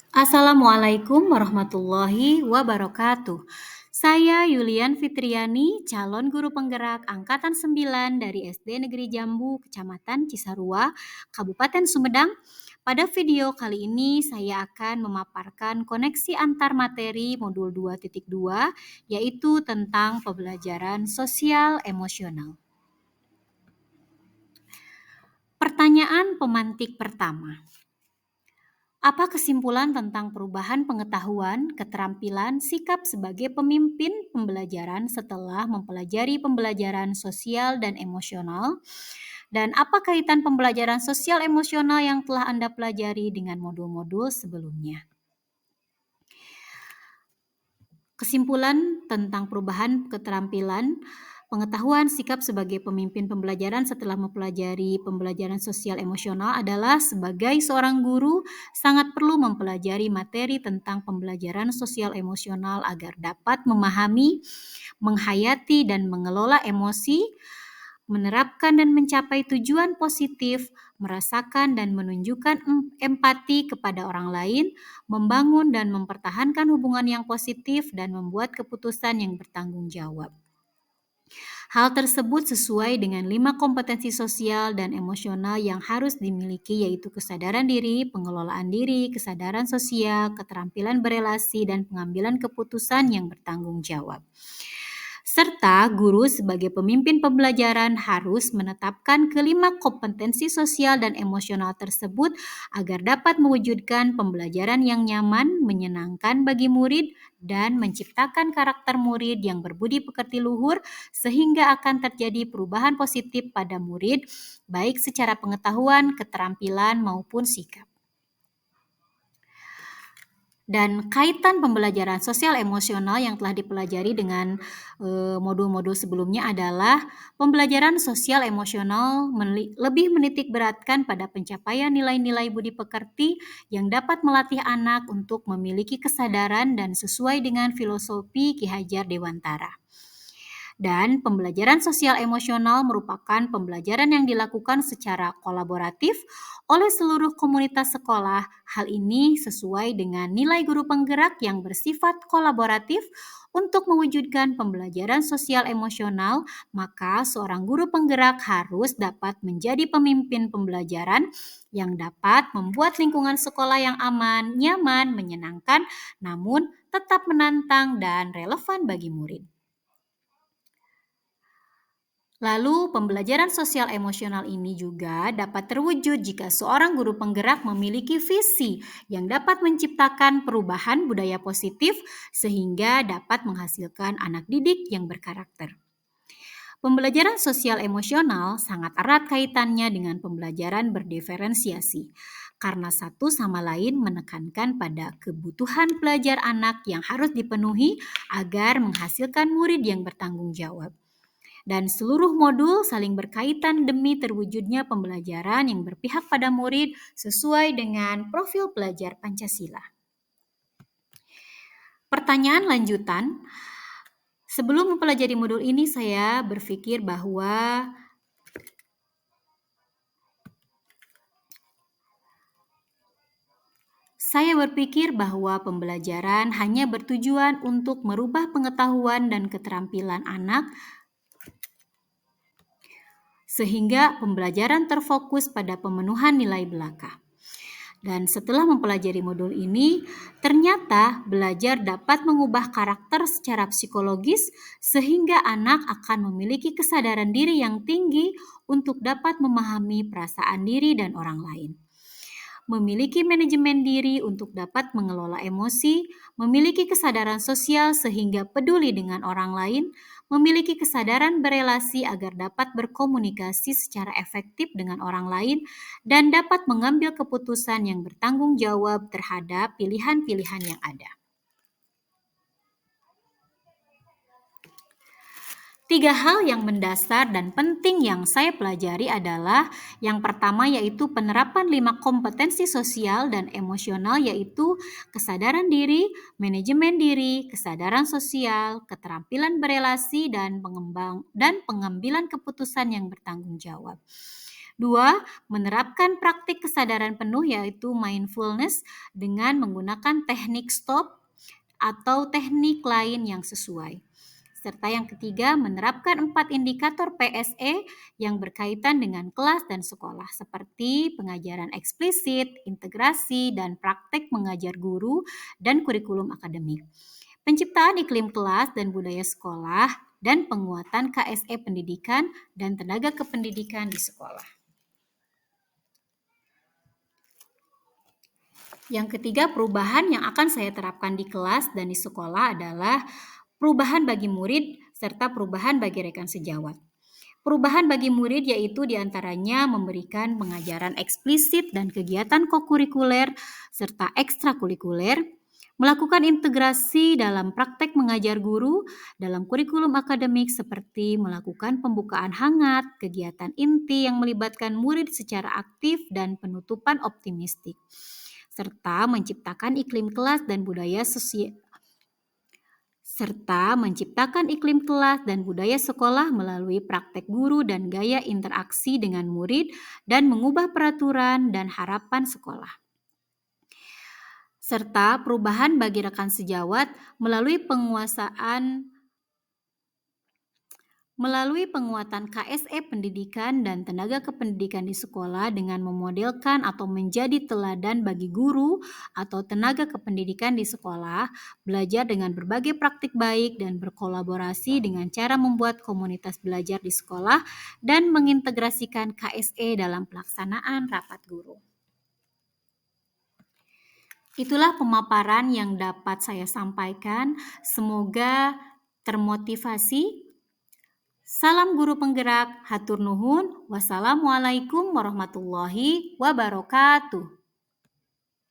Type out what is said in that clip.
Assalamualaikum warahmatullahi wabarakatuh. Saya Yulian Fitriani, calon guru penggerak angkatan 9 dari SD Negeri Jambu, Kecamatan Cisarua, Kabupaten Sumedang. Pada video kali ini saya akan memaparkan koneksi antar materi modul 2.2, yaitu tentang pembelajaran sosial emosional. Pertanyaan pemantik pertama. Apa kesimpulan tentang perubahan pengetahuan, keterampilan, sikap sebagai pemimpin pembelajaran setelah mempelajari pembelajaran sosial dan emosional? Dan apa kaitan pembelajaran sosial emosional yang telah Anda pelajari dengan modul-modul sebelumnya? Kesimpulan tentang perubahan keterampilan, pengetahuan, sikap sebagai pemimpin pembelajaran setelah mempelajari pembelajaran sosial emosional adalah sebagai seorang guru sangat perlu mempelajari materi tentang pembelajaran sosial emosional agar dapat memahami, menghayati dan mengelola emosi, menerapkan dan mencapai tujuan positif, merasakan dan menunjukkan empati kepada orang lain, membangun dan mempertahankan hubungan yang positif, dan membuat keputusan yang bertanggung jawab. Hal tersebut sesuai dengan 5 kompetensi sosial dan emosional yang harus dimiliki, yaitu kesadaran diri, pengelolaan diri, kesadaran sosial, keterampilan berelasi, dan pengambilan keputusan yang bertanggung jawab. Serta guru sebagai pemimpin pembelajaran harus menetapkan kelima kompetensi sosial dan emosional tersebut agar dapat mewujudkan pembelajaran yang nyaman, menyenangkan bagi murid, dan menciptakan karakter murid yang berbudi pekerti luhur sehingga akan terjadi perubahan positif pada murid, baik secara pengetahuan, keterampilan, maupun sikap. Dan kaitan pembelajaran sosial emosional yang telah dipelajari dengan modul-modul sebelumnya adalah pembelajaran sosial emosional lebih menitik beratkan pada pencapaian nilai-nilai budi pekerti yang dapat melatih anak untuk memiliki kesadaran dan sesuai dengan filosofi Ki Hajar Dewantara. Dan pembelajaran sosial emosional merupakan pembelajaran yang dilakukan secara kolaboratif oleh seluruh komunitas sekolah. Hal ini sesuai dengan nilai guru penggerak yang bersifat kolaboratif. Untuk mewujudkan pembelajaran sosial emosional, maka seorang guru penggerak harus dapat menjadi pemimpin pembelajaran yang dapat membuat lingkungan sekolah yang aman, nyaman, menyenangkan, namun tetap menantang dan relevan bagi murid. Lalu, pembelajaran sosial emosional ini juga dapat terwujud jika seorang guru penggerak memiliki visi yang dapat menciptakan perubahan budaya positif sehingga dapat menghasilkan anak didik yang berkarakter. Pembelajaran sosial emosional sangat erat kaitannya dengan pembelajaran berdiferensiasi, karena satu sama lain menekankan pada kebutuhan pelajar anak yang harus dipenuhi agar menghasilkan murid yang bertanggung jawab. Dan seluruh modul saling berkaitan demi terwujudnya pembelajaran yang berpihak pada murid sesuai dengan profil pelajar Pancasila. Pertanyaan lanjutan, sebelum mempelajari modul ini saya berpikir bahwa pembelajaran hanya bertujuan untuk merubah pengetahuan dan keterampilan anak sehingga pembelajaran terfokus pada pemenuhan nilai belaka. Dan setelah mempelajari modul ini, ternyata belajar dapat mengubah karakter secara psikologis sehingga anak akan memiliki kesadaran diri yang tinggi untuk dapat memahami perasaan diri dan orang lain. Memiliki manajemen diri untuk dapat mengelola emosi, memiliki kesadaran sosial sehingga peduli dengan orang lain, memiliki kesadaran berelasi agar dapat berkomunikasi secara efektif dengan orang lain, dan dapat mengambil keputusan yang bertanggung jawab terhadap pilihan-pilihan yang ada. 3 hal yang mendasar dan penting yang saya pelajari adalah yang pertama yaitu penerapan 5 kompetensi sosial dan emosional, yaitu kesadaran diri, manajemen diri, kesadaran sosial, keterampilan berelasi, dan pengambilan keputusan yang bertanggung jawab. 2. Menerapkan praktik kesadaran penuh yaitu mindfulness dengan menggunakan teknik stop atau teknik lain yang sesuai. Serta yang ketiga, menerapkan 4 indikator PSE yang berkaitan dengan kelas dan sekolah, seperti pengajaran eksplisit, integrasi, dan praktek mengajar guru dan kurikulum akademik. Penciptaan iklim kelas dan budaya sekolah, dan penguatan KSE pendidikan dan tenaga kependidikan di sekolah. Yang ketiga, perubahan yang akan saya terapkan di kelas dan di sekolah adalah perubahan bagi murid serta perubahan bagi rekan sejawat. Perubahan bagi murid yaitu diantaranya memberikan pengajaran eksplisit dan kegiatan kokurikuler serta ekstrakurikuler, melakukan integrasi dalam praktek mengajar guru dalam kurikulum akademik seperti melakukan pembukaan hangat, kegiatan inti yang melibatkan murid secara aktif dan penutupan optimistik, serta menciptakan iklim kelas dan budaya sekolah melalui praktek guru dan gaya interaksi dengan murid dan mengubah peraturan dan harapan sekolah. Serta perubahan bagi rekan sejawat melalui penguatan KSE pendidikan dan tenaga kependidikan di sekolah dengan memodelkan atau menjadi teladan bagi guru atau tenaga kependidikan di sekolah, belajar dengan berbagai praktik baik dan berkolaborasi dengan cara membuat komunitas belajar di sekolah dan mengintegrasikan KSE dalam pelaksanaan rapat guru. Itulah pemaparan yang dapat saya sampaikan. Semoga termotivasi. Salam guru penggerak, hatur nuhun, wassalamualaikum warahmatullahi wabarakatuh.